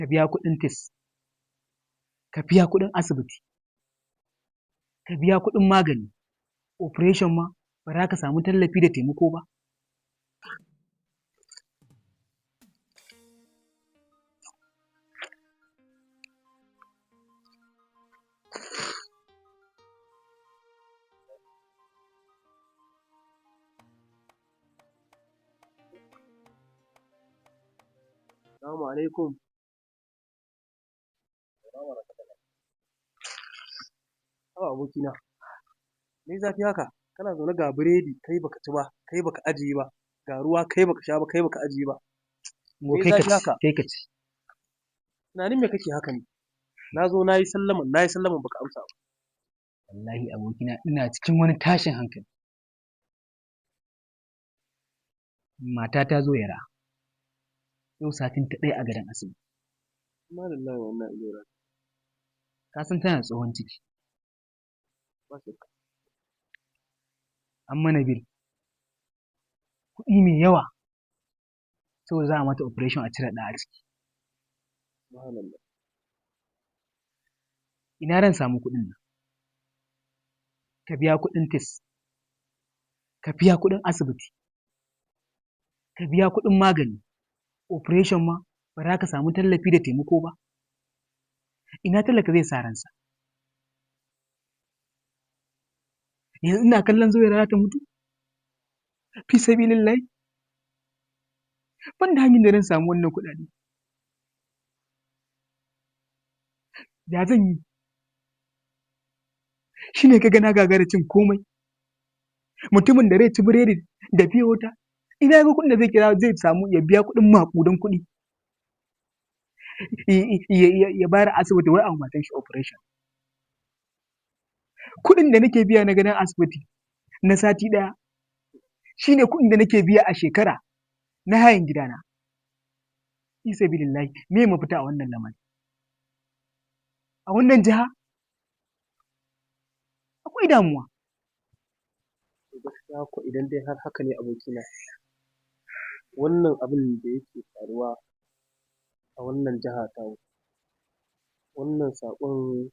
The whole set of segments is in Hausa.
ka biya kuɗin test, ka biya kuɗin asibiti, ka biya kuɗin magani, operation ma ba za ka samu tallafi da taimako ba. Assalamu alaikum. Haba abokina, me zafi haka? Kana zaune ga biredi kai baka ci ba, kai baka ajiye ba, ga ruwa kai baka sha ba, kai baka ajiye ba. Go Me kai ka zafi ci, haka? kai ka ci. Tunanin me kake haka ne? Na zo na yi sallaman baka amsa ba. Wallahi abokina ina cikin wani tashin hankali. Mata ta zo yara, yau satin ta ɗaya a gadon asibiti. Inna lillahi wa inna ilaihi raji'un. Ka san tana da tsohon ciki. Ba shakka. An mana bil, kuɗi mai yawa, saboda za a mata operation a cire ɗa a ciki. Subhanallah. Ina ran samu kuɗin nan? Ka biya kuɗin test, ka biya kuɗin asibiti, ka biya kuɗin magani, operation ma ba za ka samu tallafi da taimako ba. Ina talaka zai sa ransa? Yanzu ina kallon Zuwaira za ta mutu? Fi sabilillahi. Ban da hanyar da zan samu wannan kuɗaɗe. Ya zan yi? Shi ne ka ga na gagara cin komai. Mutumin da zai ci biredi da fiye wata, ina ga kuɗin da zai kira zai samu ya biya kuɗin maƙudan kuɗi. Ya bayar a asibiti wai a matan shi operation. Kuɗin da nake biya na gadon asibiti na sati ɗaya, shi ne kuɗin da nake biya a shekara na hayan gidana. Fi sabilillahi, me mafita a wannan lamari? A wannan jiha akwai damuwa. Gaskiya ko idan dai har haka ne abokina, wannan abin da yake faruwa a wannan jiha tamu, wannan saƙon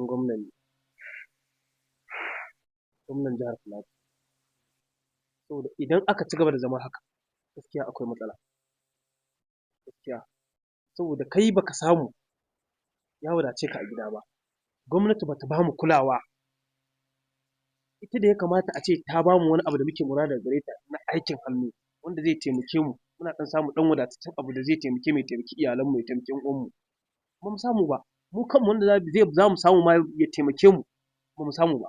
gwamna ne, gwamnan jihar Filato. Saboda idan aka ci gaba da zama haka, gaskiya akwai matsala. Gaskiya. Saboda kai baka samu ya wadace ka a gida ba. Gwamnati bata bamu kulawa. Ita da ya kamata a ce ta bamu wani abu da muke mura daga gare ta na aikin hannu wanda zai taimake mu. Muna ɗan samu ɗan wadataccen abu da zai taimake mu, ya taimaki iyalanmu, ya taimaki ƴan uwanmu. Ba mu samu ba. Mu kanmu wanda za mu samu ma ya taimake mu, ba mu samu ba.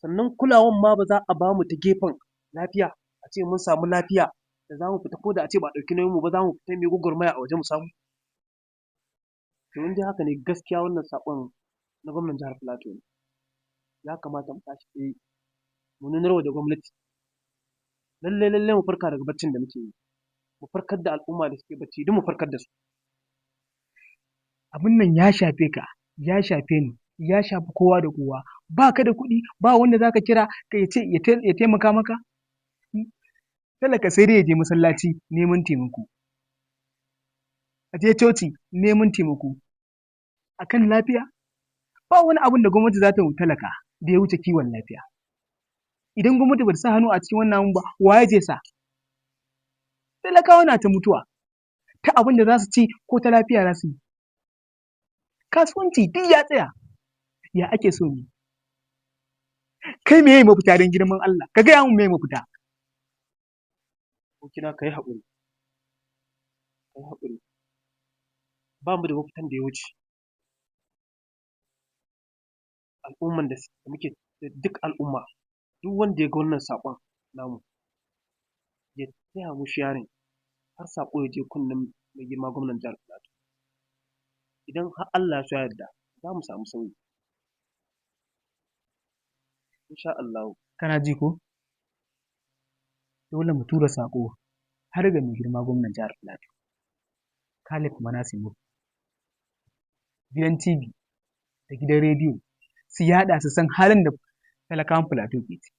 Sannan kulawan ma ba za a bamu ta gefen lafiya, a ce mun samu lafiya da za mu fita ko da a ce ba a ɗauki nauyinmu ba za mu fita mu yi gwagwarmaya a waje mu samu. To in dai haka ne gaskiya wannan saƙon na gwamnan jihar Filato ne. Ya kamata mu tashi tsaye mu nunarwa da gwamnati. Lallai mu farka daga baccin da muke yi. Mu farkar da al'umma da suke bacci duk mu farkar da su. Abin nan ya shafe ka, ya shafe ni, ya shafi kowa da kowa. Ba ka da kuɗi, ba wanda za ka kira ya taimaka maka. Talaka sai dai ya je masallaci neman taimako, a je coci neman taimako. A kan lafiya, ba wani abin da gwamnati za ta yi talaka da ya wuce kiwon lafiya. Idan gwamnati ba ta sa hannu a cikin wannan abun ba, waye zai sa? Talakawa na ta mutuwa ta abin da za su ci ko ta lafiya za su yi. Kasuwanci duk ya tsaya, ya ake so ne? Kai meye mafita don girman Allah? Ka gaya min meye mafita? Abokina ka yi haƙuri, ka yi haƙuri. Ba mu da mafitan da ya wuce al'umman da muke duk al'umma, duk wanda ya ga wannan saƙon namu ya taya mu sharing har saƙo ya je kunnen mai girma gwamnan jihar Filato. Idan har Allah ya so ya yarda za mu samu sauyi. Insha Allahu. Kana ji ko? Dole mu tura saƙo har ga mai girma gwamnan jihar Filato, Khalid Manasseh Nuhu. Gidan TV da gidan rediyo su yaɗa su san halin da talakawan Filato ke ciki.